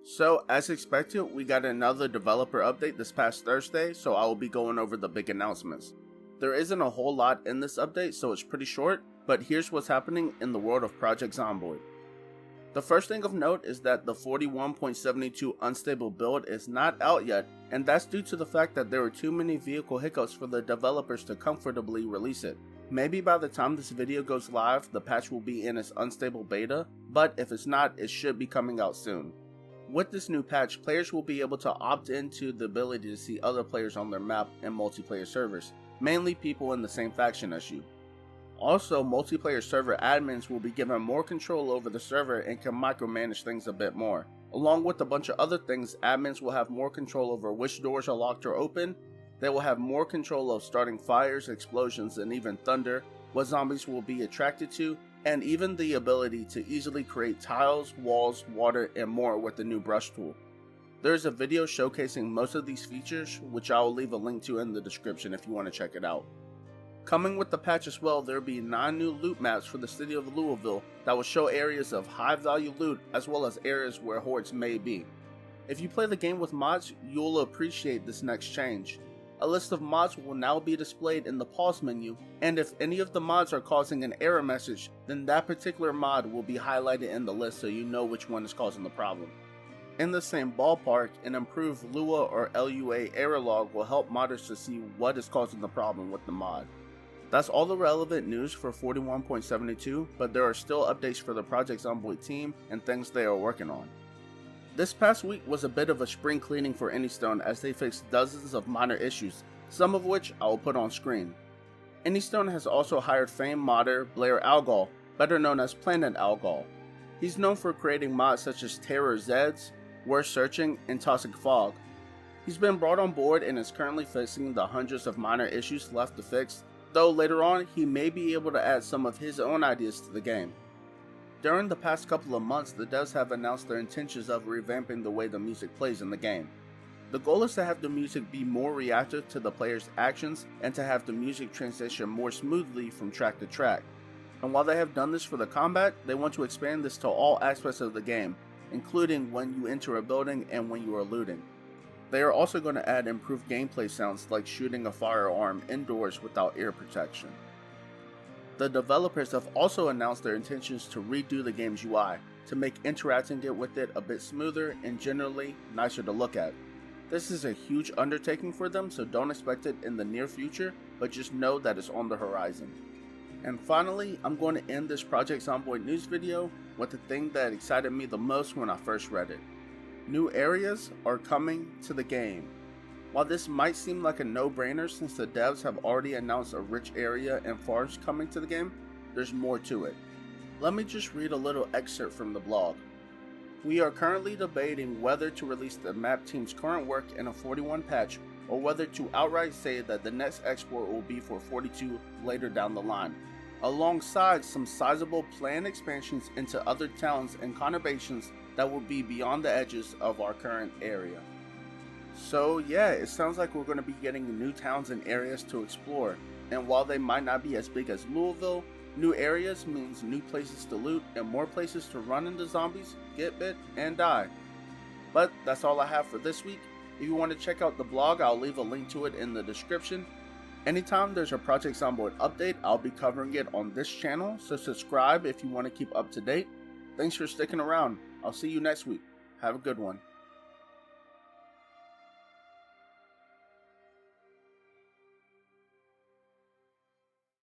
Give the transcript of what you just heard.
So, as expected, we got another developer update this past Thursday, so I will be going over the big announcements. There isn't a whole lot in this update, so it's pretty short, but here's what's happening in the world of Project Zomboid. The first thing of note is that the 41.72 unstable build is not out yet, and that's due to the fact that there were too many vehicle hiccups for the developers to comfortably release it. Maybe by the time this video goes live, the patch will be in its unstable beta, but if it's not, it should be coming out soon. With this new patch, players will be able to opt into the ability to see other players on their map in multiplayer servers, mainly people in the same faction as you. Also, multiplayer server admins will be given more control over the server and can micromanage things a bit more. Along with a bunch of other things, admins will have more control over which doors are locked or open. They will have more control of starting fires, explosions, and even thunder, what zombies will be attracted to, and even the ability to easily create tiles, walls, water, and more with the new brush tool. There is a video showcasing most of these features, which I will leave a link to in the description if you want to check it out. Coming with the patch as well, there will be 9 new loot maps for the city of Louisville that will show areas of high value loot as well as areas where hordes may be. If you play the game with mods, you'll appreciate this next change. A list of mods will now be displayed in the pause menu, and if any of the mods are causing an error message, then that particular mod will be highlighted in the list so you know which one is causing the problem. In the same ballpark, an improved Lua or LUA error log will help modders to see what is causing the problem with the mod. That's all the relevant news for 41.72, but there are still updates for the Project Zomboid team and things they are working on. This past week was a bit of a spring cleaning for Anystone as they fixed dozens of minor issues, some of which I will put on screen. Anystone has also hired famed modder Blair Algol, better known as Planet Algol. He's known for creating mods such as Terror Zeds, Worst Searching, and Toxic Fog. He's been brought on board and is currently fixing the hundreds of minor issues left to fix, though later on he may be able to add some of his own ideas to the game. During the past couple of months, the devs have announced their intentions of revamping the way the music plays in the game. The goal is to have the music be more reactive to the player's actions and to have the music transition more smoothly from track to track. And while they have done this for the combat, they want to expand this to all aspects of the game, including when you enter a building and when you are looting. They are also going to add improved gameplay sounds like shooting a firearm indoors without ear protection. The developers have also announced their intentions to redo the game's UI to make interacting with it a bit smoother and generally nicer to look at. This is a huge undertaking for them, so don't expect it in the near future, but just know that it's on the horizon. And finally, I'm going to end this Project Zomboid news video with the thing that excited me the most when I first read it. New areas are coming to the game. While this might seem like a no-brainer since the devs have already announced a rich area and forest coming to the game, there's more to it. Let me just read a little excerpt from the blog. We are currently debating whether to release the map team's current work in a 41 patch or whether to outright say that the next export will be for 42 later down the line, alongside some sizable planned expansions into other towns and conurbations that will be beyond the edges of our current area. So yeah, it sounds like we're going to be getting new towns and areas to explore, and while they might not be as big as Louisville, new areas means new places to loot and more places to run into zombies, get bit, and die. But that's all I have for this week. If you want to check out the blog, I'll leave a link to it in the description. Anytime there's a Project Zomboid update, I'll be covering it on this channel, so subscribe if you want to keep up to date. Thanks for sticking around. I'll see you next week. Have a good one.